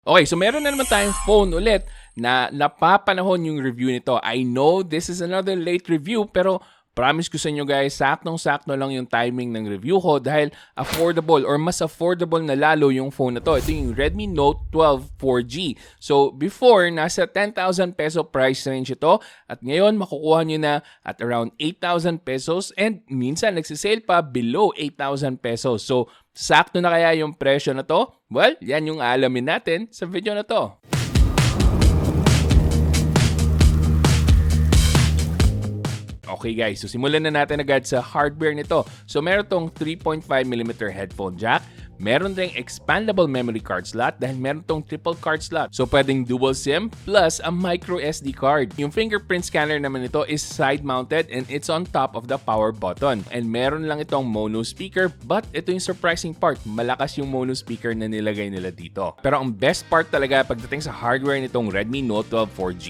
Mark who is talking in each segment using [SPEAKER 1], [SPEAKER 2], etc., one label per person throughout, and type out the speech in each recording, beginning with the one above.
[SPEAKER 1] Okay, so meron na naman tayong phone ulit na napapanahon yung review nito. I know this is another late review pero promise ko sa inyo guys, saktong-sakto lang yung timing ng review ko dahil affordable or mas affordable na lalo yung phone na to. Ito yung Redmi Note 12 4G. So before, nasa 10,000 peso price range ito at ngayon makukuha nyo na at around 8,000 pesos and minsan nagsisale pa below 8,000 pesos. So sakto na kaya yung presyo na to? Well, yan yung aalamin natin sa video na to. Okay guys, so simulan na natin agad sa hardware nito. So meron tong 3.5mm headphone jack, meron ding expandable memory card slot dahil meron tong triple card slot. So pwedeng dual SIM plus a micro SD card. Yung fingerprint scanner naman nito is side mounted and it's on top of the power button. And meron lang itong mono speaker but ito yung surprising part, malakas yung mono speaker na nilagay nila dito. Pero ang best part talaga pagdating sa hardware nitong Redmi Note 12 4G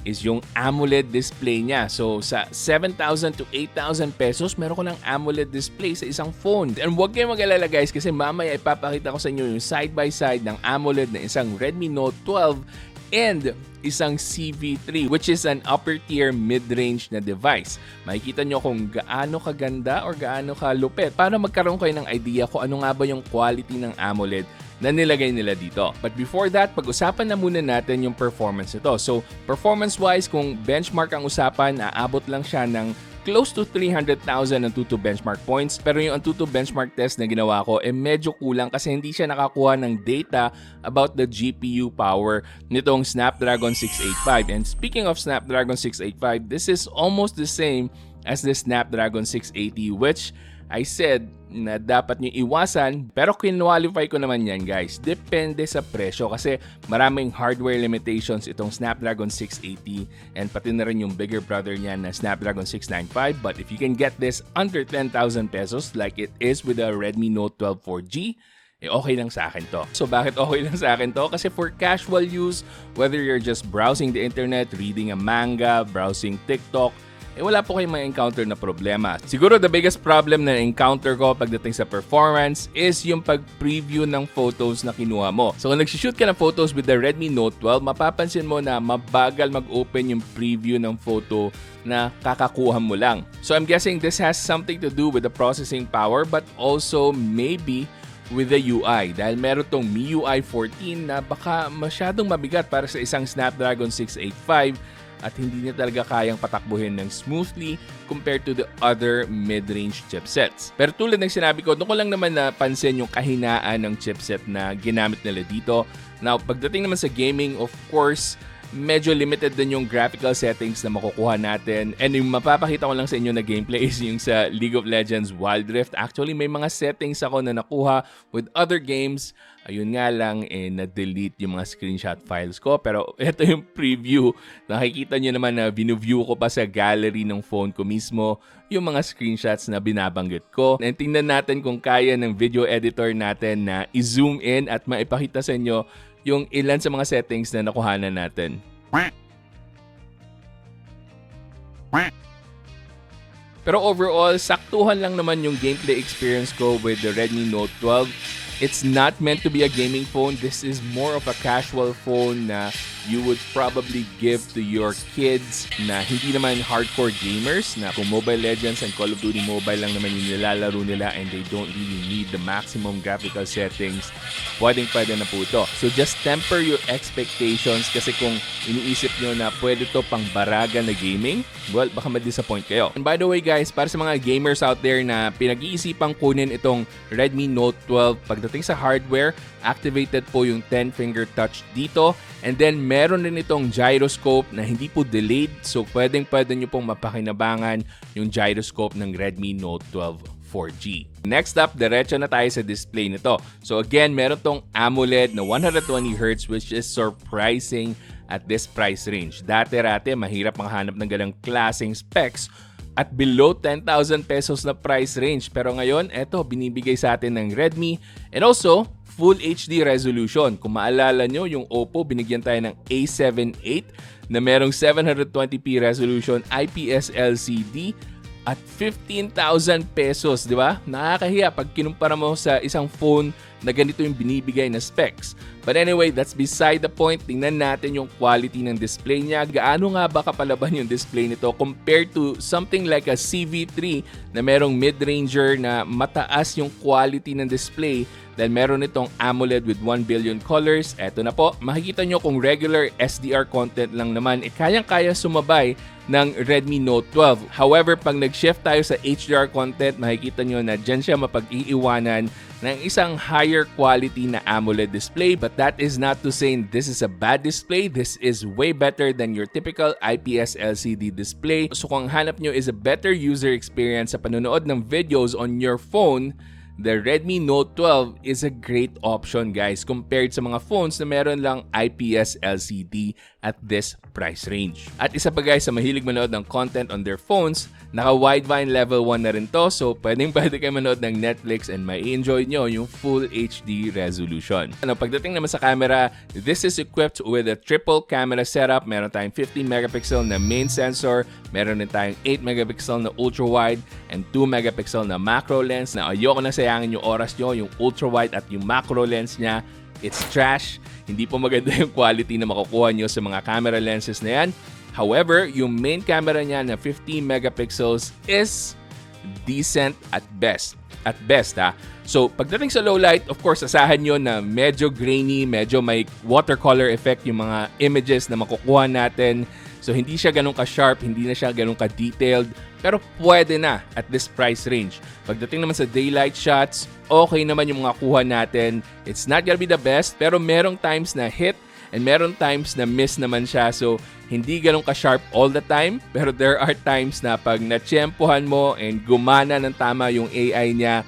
[SPEAKER 1] is yung AMOLED display niya. So sa 7,000 to 8,000 pesos, meron ko ng AMOLED display sa isang phone. And huwag kayong mag-alala guys kasi mamaya ipapakita ko sa inyo yung side-by-side ng AMOLED na isang Redmi Note 12 and isang CV3 which is an upper tier mid-range na device. Makikita nyo kung gaano kaganda or gaano kalupit para magkaroon kayo ng idea kung ano nga ba yung quality ng AMOLED na nilagay nila dito. But before that, pag-usapan na muna natin yung performance nito. So, performance-wise, kung benchmark ang usapan, aabot lang siya ng close to 300,000 ang Antutu benchmark points. Pero yung Antutu benchmark test na ginawa ko, medyo kulang kasi hindi siya nakakuha ng data about the GPU power nitong Snapdragon 685. And speaking of Snapdragon 685, this is almost the same as the Snapdragon 680 which I said na dapat nyo iwasan pero kinwalify ko naman yan guys. Depende sa presyo kasi maraming hardware limitations itong Snapdragon 680 and pati na rin yung bigger brother niyan na Snapdragon 695. But if you can get this under 10,000 pesos like it is with the Redmi Note 12 4G, okay lang sa akin to. So bakit okay lang sa akin to? Kasi for casual use, whether you're just browsing the internet, reading a manga, browsing TikTok, wala po kayong ma-encounter na problema. Siguro the biggest problem na encounter ko pagdating sa performance is yung pag-preview ng photos na kinuha mo. So kung nag-shoot ka ng photos with the Redmi Note 12, mapapansin mo na mabagal mag-open yung preview ng photo na kakakuha mo lang. So I'm guessing this has something to do with the processing power but also maybe with the UI dahil meron tong MIUI 14 na baka masyadong mabigat para sa isang Snapdragon 685 at hindi niya talaga kayang patakbuhin ng smoothly compared to the other mid-range chipsets. Pero tulad ng sinabi ko, doon ko lang naman napansin yung kahinaan ng chipset na ginamit nila dito. Now, pagdating naman sa gaming, of course, medyo limited din yung graphical settings na makukuha natin. And yung mapapakita ko lang sa inyo na gameplay is yung sa League of Legends Wild Rift. Actually, may mga settings ako na nakuha with other games. Ayun nga lang, na-delete yung mga screenshot files ko. Pero ito yung preview. Nakikita nyo naman na binuview ko pa sa gallery ng phone ko mismo yung mga screenshots na binabanggit ko. And tingnan natin kung kaya ng video editor natin na i-zoom in at maipakita sa inyo yung ilan sa mga settings na nakuhanan natin. Pero overall, saktuhan lang naman yung gameplay experience ko with the Redmi Note 12. It's not meant to be a gaming phone. This is more of a casual phone na you would probably give to your kids na hindi naman hardcore gamers na kung Mobile Legends and Call of Duty Mobile lang naman yung nilalaro nila and they don't really need the maximum graphical settings, pwede na po ito. So just temper your expectations kasi kung iniisip nyo na pwede to pang baraga na gaming, well, baka ma-disappoint kayo. And by the way guys, para sa mga gamers out there na pinag-iisipang kunin itong Redmi Note 12, pagdating sa hardware, activated po yung 10-finger touch dito. And then, meron din itong gyroscope na hindi po delayed. So, pwede nyo pong mapakinabangan yung gyroscope ng Redmi Note 12 4G. Next up, diretso na tayo sa display nito. So, again, meron tong AMOLED na 120Hz which is surprising at this price range. Dati-rate, mahirap makahanap ng ganang klaseng specs at below 10,000 pesos na price range. Pero ngayon, eto, binibigay sa atin ng Redmi. And also, Full HD resolution. Kung maalala nyo, yung Oppo, binigyan tayo ng A78 na merong 720p resolution IPS LCD at 15,000 pesos, di ba? Nakakahiya pag kinumpara mo sa isang phone na ganito yung binibigay na specs. But anyway, that's beside the point. Tingnan natin yung quality ng display niya. Gaano nga ba kapalaban yung display nito compared to something like a CV3 na merong mid-ranger na mataas yung quality ng display dahil meron itong AMOLED with 1 billion colors. Eto na po, makikita nyo kung regular SDR content lang naman, kayang-kaya sumabay ng Redmi Note 12. However, pag nag-shift tayo sa HDR content, makikita nyo na dyan siya mapag-iiwanan ng isang higher quality na AMOLED display. But that is not to say this is a bad display. This is way better than your typical IPS LCD display. So kung hanap nyo is a better user experience sa panonood ng videos on your phone, the Redmi Note 12 is a great option guys compared sa mga phones na meron lang IPS LCD at this price range. At isa pa guys sa mahilig manood ng content on their phones, naka widevine level 1 na rin to, so pwede kayo manood ng Netflix and mai-enjoy nyo yung full HD resolution. Pagdating naman sa camera, this is equipped with a triple camera setup. Meron tayong 15 megapixel na main sensor, meron din tayong 8 megapixel na ultra wide and 2 megapixel na macro lens. Na ayoko na sayangin yung oras nyo, yung ultra wide at yung macro lens niya, it's trash. Hindi po maganda yung quality na makukuha nyo sa mga camera lenses na yan. However, yung main camera niya na 15 megapixels is decent at best. At best ha. So, pagdating sa low light, of course, asahan nyo na medyo grainy, medyo may watercolor effect yung mga images na makukuha natin. So, hindi siya ganun ka-sharp, hindi na siya ganun ka-detailed, pero pwede na at this price range. Pagdating naman sa daylight shots, okay naman yung mga kuha natin. It's not gonna be the best, pero merong times na hit and meron times na miss naman siya. So, hindi ganun ka-sharp all the time, pero there are times na pag natsyempohan mo and gumana ng tama yung AI niya,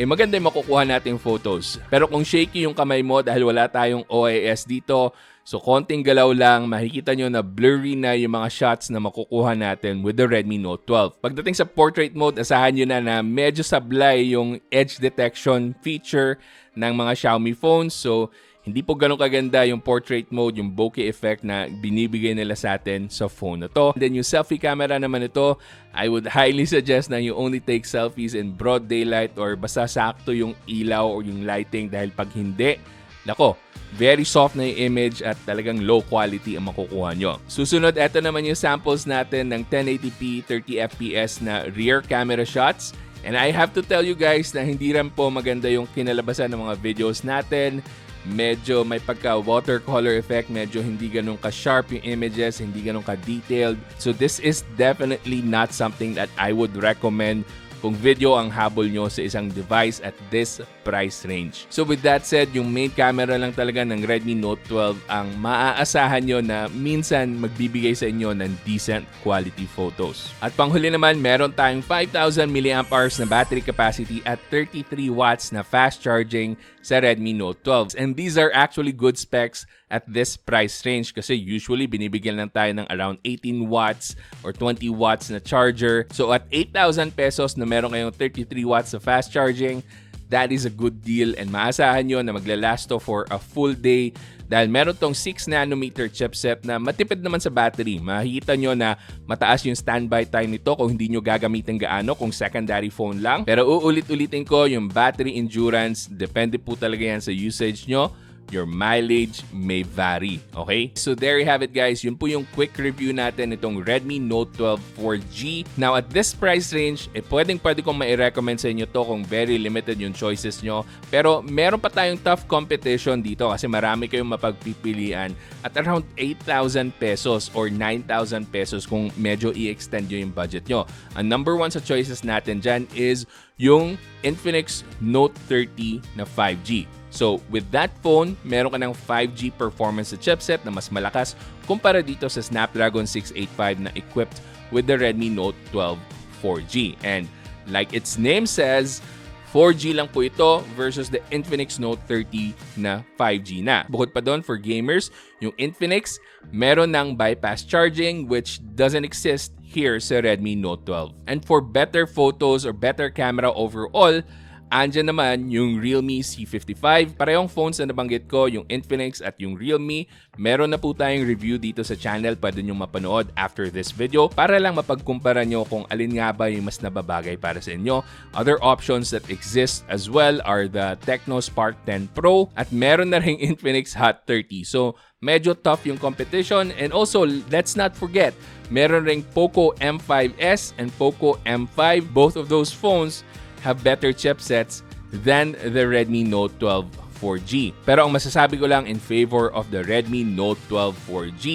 [SPEAKER 1] maganda yung makukuha nating photos. Pero kung shaky yung kamay mo dahil wala tayong OIS dito, so konting galaw lang, makikita nyo na blurry na yung mga shots na makukuha natin with the Redmi Note 12. Pagdating sa portrait mode, asahan nyo na medyo sablay yung edge detection feature ng mga Xiaomi phones. So, hindi po ganun kaganda yung portrait mode, yung bokeh effect na binibigay nila sa atin sa phone na to. And then yung selfie camera naman ito, I would highly suggest na you only take selfies in broad daylight or basta sakto yung ilaw or yung lighting dahil pag hindi, nako, very soft na yung image at talagang low quality ang makukuha nyo. Susunod, eto naman yung samples natin ng 1080p 30fps na rear camera shots. And I have to tell you guys na hindi rin po maganda yung kinalabasan ng mga videos natin. Medyo may pagka-watercolor effect, medyo hindi ganun ka-sharp yung images, hindi ganun ka-detailed. So this is definitely not something that I would recommend kung video ang habol nyo sa isang device at this price range. So with that said, yung main camera lang talaga ng Redmi Note 12 ang maaasahan nyo na minsan magbibigay sa inyo ng decent quality photos. At panghuli naman, meron tayong 5,000 mAh na battery capacity at 33 watts na fast charging sa Redmi Note 12. And these are actually good specs at this price range kasi usually binibigyan lang tayo ng around 18 watts or 20 watts na charger. So at 8,000 pesos na meron kayong 33 watts na fast charging, that is a good deal and maasahan nyo na maglalast to for a full day dahil meron tong 6nm chipset na matipid naman sa battery. Makikita nyo na mataas yung standby time nito kung hindi nyo gagamitin gaano kung secondary phone lang. Pero uulit-ulitin ko, yung battery endurance, depende po talaga yan sa usage nyo. Your mileage may vary, okay? So there you have it guys. Yun po yung quick review natin itong Redmi Note 12 4G. Now at this price range, pwede kong mai-recommend sa inyo to kung very limited yung choices nyo. Pero meron pa tayong tough competition dito kasi marami kayong mapagpipilian at around 8,000 pesos or 9,000 pesos kung medyo i-extend nyo yung budget nyo. Ang number one sa choices natin dyan is yung Infinix Note 30 na 5G. So, with that phone, meron ka ng 5G performance sa chipset na mas malakas kumpara dito sa Snapdragon 685 na equipped with the Redmi Note 12 4G. And like its name says, 4G lang po ito versus the Infinix Note 30 na 5G na. Bukod pa doon for gamers, yung Infinix meron ng bypass charging which doesn't exist here sa Redmi Note 12. And for better photos or better camera overall, andyan naman yung Realme C55. Parehong phones na nabanggit ko, yung Infinix at yung Realme. Meron na po tayong review dito sa channel. Pwede nyo mapanood after this video para lang mapagkumpara nyo kung alin nga ba yung mas nababagay para sa inyo. Other options that exist as well are the Tecno Spark 10 Pro at meron na ring Infinix Hot 30. So, medyo tough yung competition. And also, let's not forget, meron ring Poco M5s and Poco M5. Both of those phones have better chipsets than the Redmi Note 12 4G. Pero ang masasabi ko lang in favor of the Redmi Note 12 4G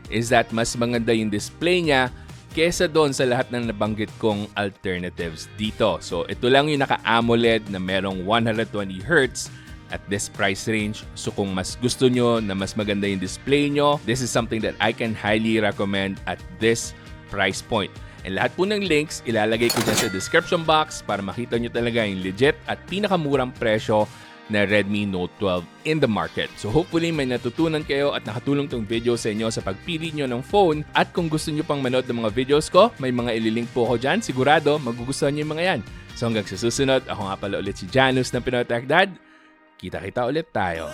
[SPEAKER 1] is that mas maganda yung display niya kesa doon sa lahat ng nabanggit kong alternatives dito. So ito lang yung naka-AMOLED na merong 120Hz at this price range. So kung mas gusto nyo na mas maganda yung display nyo, this is something that I can highly recommend at this price point. And lahat po ng links, ilalagay ko dyan sa description box para makita nyo talaga yung legit at pinakamurang presyo na Redmi Note 12 in the market. So hopefully may natutunan kayo at nakatulong tong video sa inyo sa pagpili nyo ng phone. At kung gusto nyo pang manood ng mga videos ko, may mga ililink po ako dyan. Sigurado magugustuhan nyo yung mga yan. So hanggang sa susunod, ako nga pala ulit si Janus ng Pinoy Techdad. Kita-kita ulit tayo.